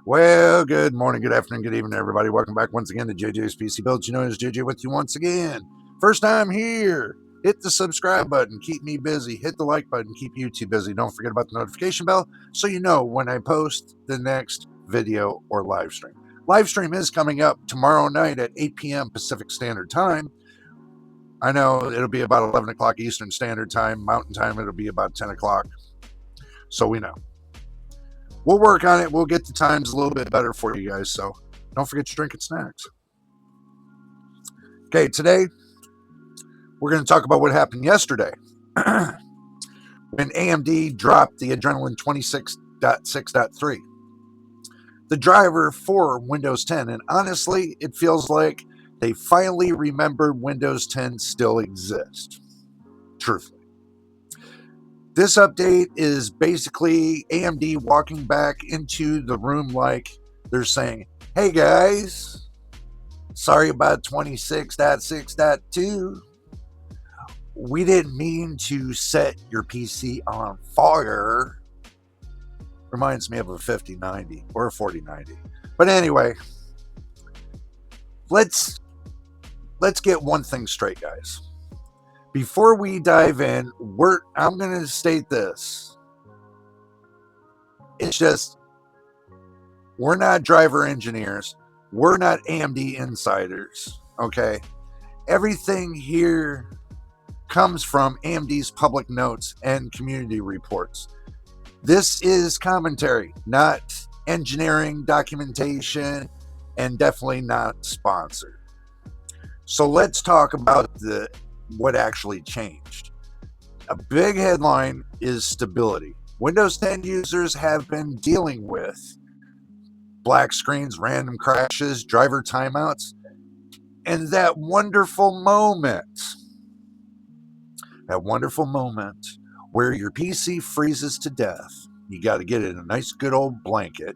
Well, good morning, good afternoon, good evening, everybody. Welcome back once again to JJ's PC Builds. You know, it's JJ with you once again. First time here. Hit the subscribe button, keep me busy. Hit the like button, keep YouTube busy. Don't forget about the notification bell so you know when I post the next video or live stream. Live stream is coming up tomorrow night at 8 p.m. Pacific Standard Time. I know it'll be about 11 o'clock Eastern Standard Time. Mountain Time, it'll be about 10 o'clock. So we know. We'll work on it. We'll get the times a little bit better for you guys. So don't forget your drink and snacks. Okay, today we're going to talk about what happened yesterday when AMD dropped the Adrenalin 26.6.3, the driver for Windows 10. And honestly, it feels like they finally remembered Windows 10 still exists. Truthfully. This update is basically AMD walking back into the room like they're saying, hey guys, sorry about 26.6.2. We didn't mean to set your PC on fire. Reminds me of a 5090 or a 4090. But anyway, let's get one thing straight, guys. Before we dive in, I'm going to state this. It's just, we're not driver engineers. We're not AMD insiders, okay? Everything here comes from AMD's public notes and community reports. This is commentary, not engineering documentation, and definitely not sponsored. So let's talk about what actually changed. A big headline is stability. Windows 10 users have been dealing with black screens, random crashes, driver timeouts, and that wonderful moment where your PC freezes to death. You got to get it in a nice good old blanket,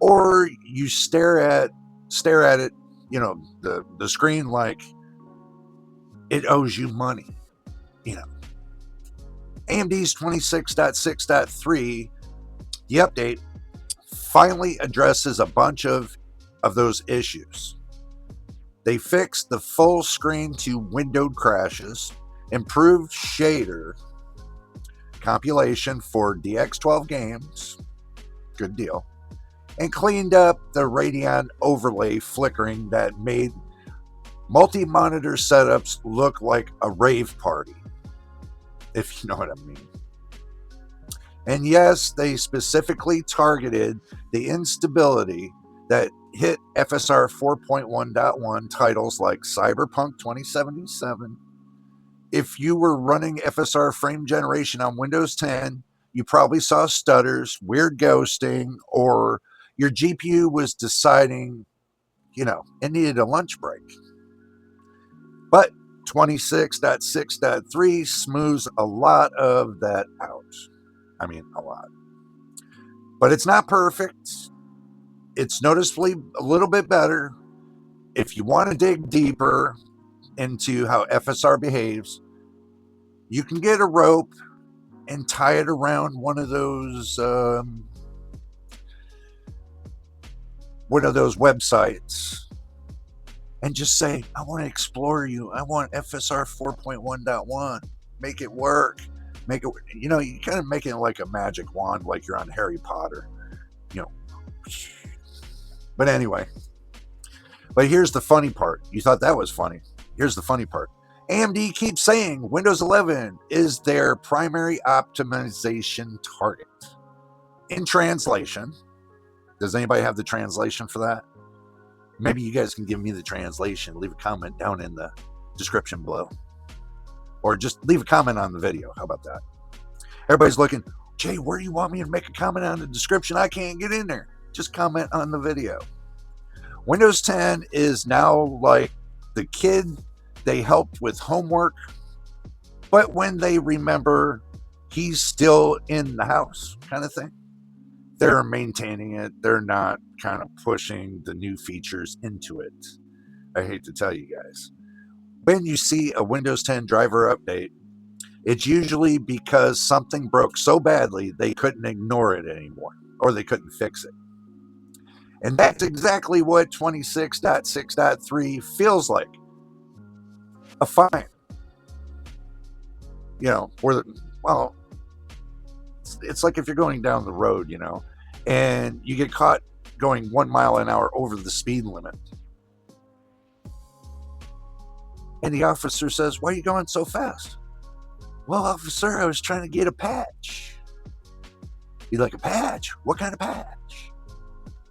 or you stare at it, the screen like it owes you money. AMD's 26.6.3, the update, finally addresses a bunch of those issues. They fixed the full screen to windowed crashes, improved shader compilation for DX12 games, good deal, and cleaned up the Radeon overlay flickering that made multi-monitor setups look like a rave party, if you know what I mean. And yes, they specifically targeted the instability that hit FSR 4.1.1 titles like Cyberpunk 2077. If you were running FSR frame generation on Windows 10, you probably saw stutters, weird ghosting, or your GPU was deciding, it needed a lunch break. But 26.6.3 smooths a lot of that out. I mean, a lot. But it's not perfect. It's noticeably a little bit better. If you want to dig deeper into how FSR behaves, you can get a rope and tie it around one of those websites and just say, I want to explore you. I want FSR 4.1.1. Make it work. Make it, you kind of make it like a magic wand, like you're on Harry Potter, But anyway, here's the funny part. You thought that was funny. Here's the funny part. AMD keeps saying Windows 11 is their primary optimization target. In translation, does anybody have the translation for that? Maybe you guys can give me the translation. Leave a comment down in the description below. Or just leave a comment on the video. How about that? Everybody's looking, Jay, where do you want me to make a comment on the description? I can't get in there. Just comment on the video. Windows 10 is now like the kid they helped with homework, but when they remember he's still in the house kind of thing, they're maintaining it. They're not kind of pushing the new features into it. I hate to tell you guys. When you see a Windows 10 driver update, it's usually because something broke so badly they couldn't ignore it anymore, or they couldn't fix it. And that's exactly what 26.6.3 feels like. A fine. Well, it's like if you're going down the road, and you get caught going 1 mile an hour over the speed limit. And the officer says, "Why are you going so fast?" "Well, officer, I was trying to get a patch." You're like, "A patch? What kind of patch?"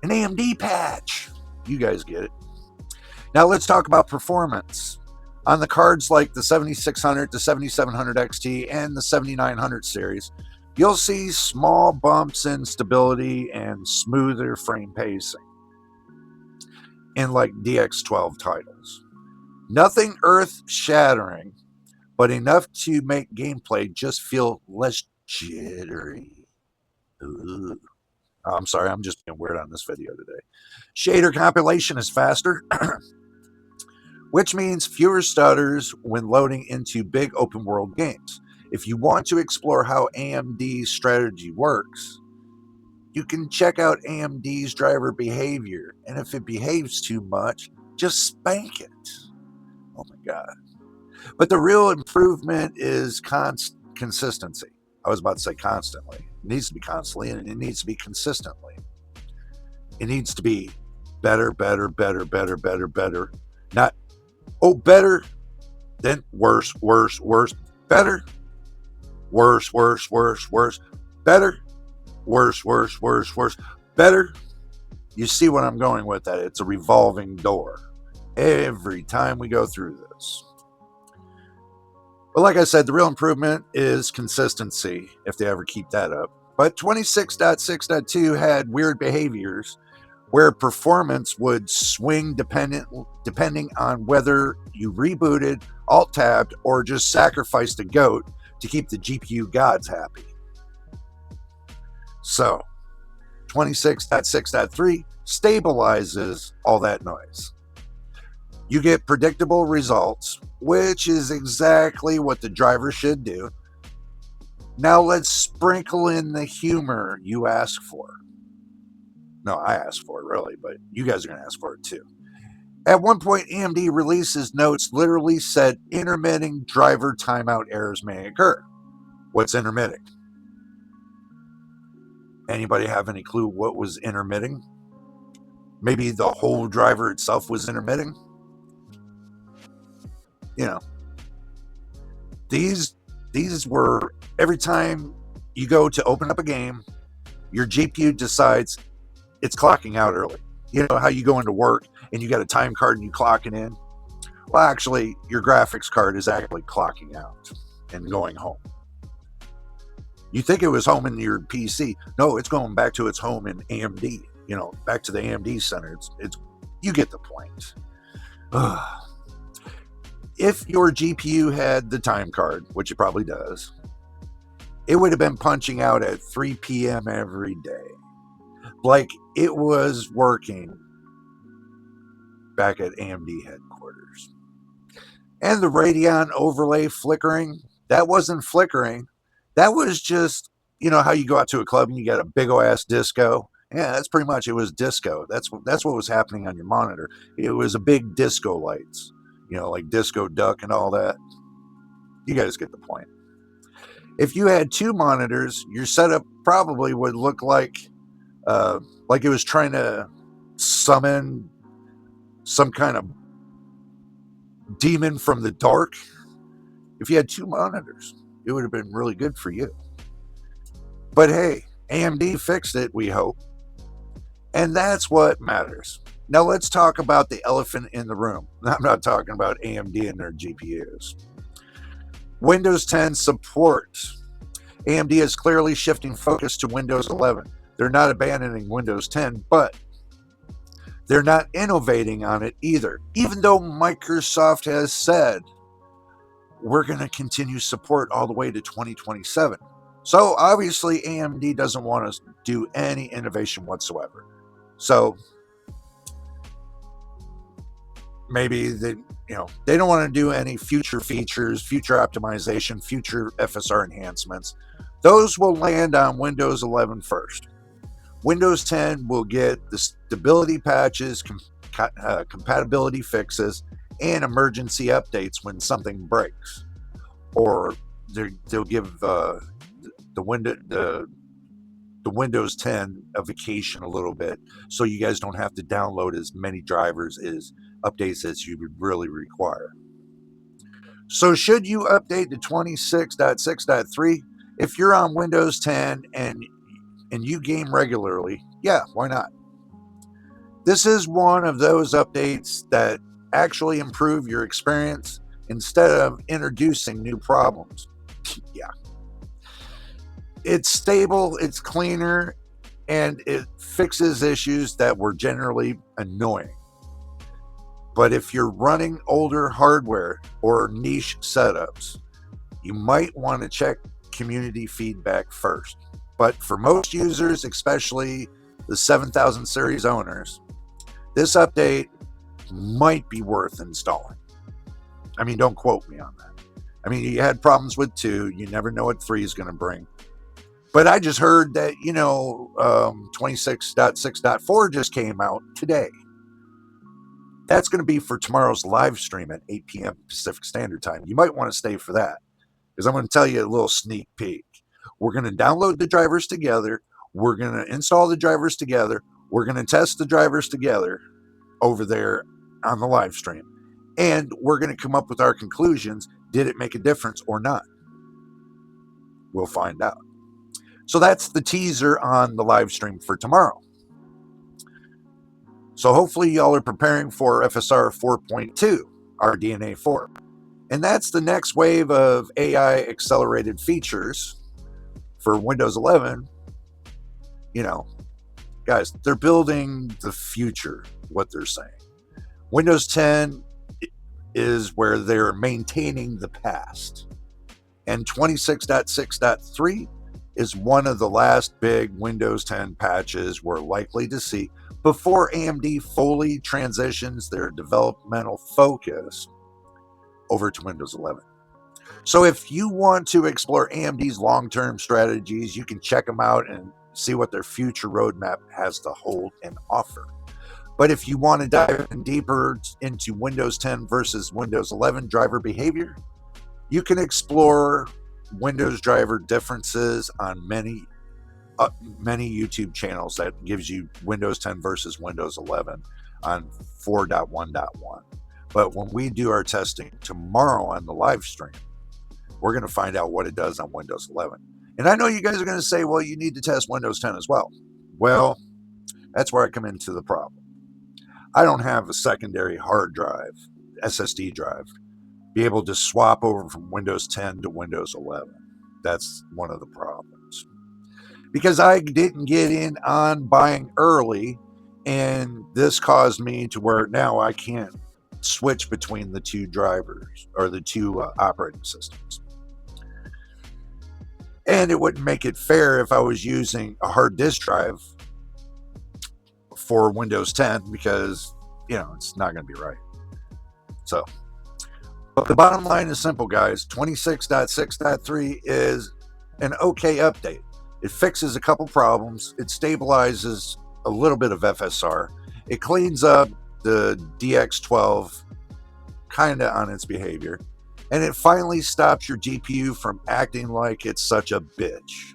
"An AMD patch." You guys get it. Now let's talk about performance. On the cards like the 7600, the 7700 XT, and the 7900 series, you'll see small bumps in stability and smoother frame pacing in like DX12 titles. Nothing earth-shattering, but enough to make gameplay just feel less jittery. Ooh. Oh, I'm sorry, I'm just being weird on this video today. Shader compilation is faster, which means fewer stutters when loading into big open world games. If you want to explore how AMD's strategy works, you can check out AMD's driver behavior, and if it behaves too much, just spank it. Oh my God. But the real improvement is consistency. I was about to say constantly. It needs to be constantly, and it needs to be consistently. It needs to be better. Not, better, then worse. Better, worse. Better, worse. Better. You see what I'm going with that? It's a revolving door every time we go through this. But like I said, the real improvement is consistency, if they ever keep that up. But 26.6.2 had weird behaviors where performance would swing depending on whether you rebooted, alt-tabbed, or just sacrificed a goat to keep the GPU gods happy. So, 26.6.3 stabilizes all that noise. You get predictable results, which is exactly what the driver should do. Now let's sprinkle in the humor you ask for. No, I asked for it really, but you guys are going to ask for it too. At one point, AMD releases notes literally said intermitting driver timeout errors may occur. What's intermitting? Anybody have any clue what was intermitting? Maybe the whole driver itself was intermitting? These were every time you go to open up a game, your GPU decides it's clocking out early. You know how you go into work and you got a time card and you clock it in? Well, actually, your graphics card is actually clocking out and going home. You think it was home in your PC. No, it's going back to its home in AMD. Back to the AMD center. It's you get the point. If your GPU had the time card, which it probably does, it would have been punching out at 3 p.m. every day. Like it was working back at AMD headquarters. And the Radeon overlay flickering, that wasn't flickering. That was just, how you go out to a club and you got a big ol' ass disco. Yeah, that's pretty much, it was disco. That's what was happening on your monitor. It was a big disco lights. Like Disco Duck and all that. You guys get the point. If you had two monitors, your setup probably would look like it was trying to summon some kind of demon from the dark. If you had two monitors, it would have been really good for you. But hey, AMD fixed it, we hope. And that's what matters. Now let's talk about the elephant in the room. I'm not talking about AMD and their GPUs. Windows 10 support. AMD is clearly shifting focus to Windows 11. They're not abandoning Windows 10, but they're not innovating on it either. Even though Microsoft has said, we're going to continue support all the way to 2027. So obviously AMD doesn't want us to do any innovation whatsoever. So maybe they don't want to do any future features, future optimization, future FSR enhancements. Those will land on Windows 11 first. Windows 10 will get the stability patches, compatibility fixes, and emergency updates when something breaks, or they'll give the Windows 10 a vacation a little bit, so you guys don't have to download as many drivers as updates as you would really require. So should you update to 26.6.3 if you're on Windows 10 and you game regularly? Yeah, why not? This is one of those updates that actually improve your experience instead of introducing new problems. Yeah. It's stable, it's cleaner, and it fixes issues that were generally annoying. But if you're running older hardware or niche setups, you might want to check community feedback first. But for most users, especially the 7000 series owners, this update might be worth installing. I mean, don't quote me on that. I mean, you had problems with 2. You never know what 3 is going to bring. But I just heard that, 26.6.4 just came out today. That's going to be for tomorrow's live stream at 8 p.m. Pacific Standard Time. You might want to stay for that, because I'm going to tell you a little sneak peek. We're going to download the drivers together. We're going to install the drivers together. We're going to test the drivers together over there on the live stream. And we're going to come up with our conclusions. Did it make a difference or not? We'll find out. So that's the teaser on the live stream for tomorrow. So hopefully y'all are preparing for FSR 4.2, our DNA 4. And that's the next wave of AI accelerated features for Windows 11. Guys, they're building the future, what they're saying. Windows 10 is where they're maintaining the past. And 26.6.3 is one of the last big Windows 10 patches we're likely to see before AMD fully transitions their developmental focus over to Windows 11. So if you want to explore AMD's long-term strategies, you can check them out and see what their future roadmap has to hold and offer. But if you want to dive in deeper into Windows 10 versus Windows 11 driver behavior, you can explore Windows driver differences on many YouTube channels that gives you Windows 10 versus Windows 11 on 4.1.1. But when we do our testing tomorrow on the live stream, we're going to find out what it does on Windows 11. And I know you guys are going to say, well, you need to test Windows 10 as well. Well, that's where I come into the problem. I don't have a secondary hard drive, SSD drive, be able to swap over from Windows 10 to Windows 11. That's one of the problems. Because I didn't get in on buying early, and this caused me to where now I can't switch between the two drivers or the two operating systems. And it wouldn't make it fair if I was using a hard disk drive for Windows 10 because, it's not going to be right. So, but the bottom line is simple, guys. 26.6.3 is an okay update. It fixes a couple problems. It stabilizes a little bit of FSR. It cleans up the DX12 kind of on its behavior. And it finally stops your GPU from acting like it's such a bitch.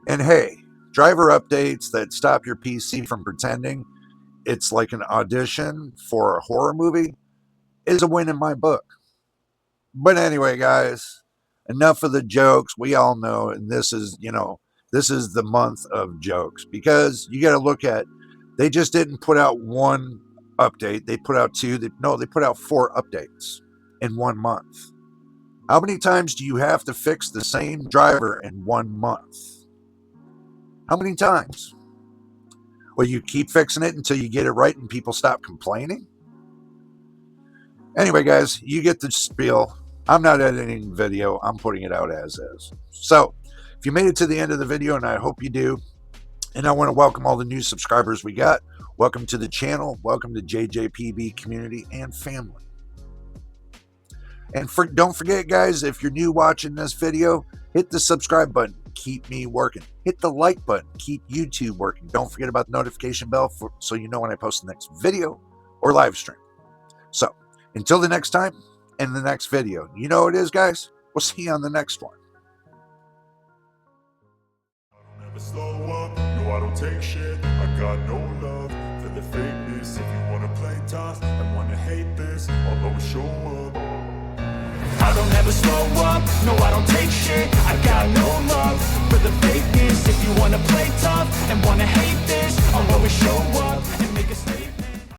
And hey, driver updates that stop your PC from pretending it's like an audition for a horror movie is a win in my book. But anyway, guys, enough of the jokes. We all know, and this is the month of jokes, because you got to look at, they just didn't put out one update. They put out 2. They put out 4 updates in 1 month. How many times do you have to fix the same driver in 1 month? How many times? Well, you keep fixing it until you get it right and people stop complaining? Anyway, guys, you get the spiel. I'm not editing video. I'm putting it out as is. So, if you made it to the end of the video, and I hope you do, and I want to welcome all the new subscribers we got. Welcome to the channel. Welcome to JJPB community and family. And don't forget, guys, if you're new watching this video, hit the subscribe button. keep me working. Hit the like button, keep YouTube working. Don't forget about the notification bell so you know when I post the next video or live stream. So, until the next time and the next video, you know what it is, guys. We'll see you on the next one. Never slow up, no I don't take shit. I got no love for the fakeness. If you wanna play tough and wanna hate this, I'll always show up. I don't ever slow up, no I don't take shit. I got no love for the fakeness. If you wanna play tough and wanna hate this, I'll always show up.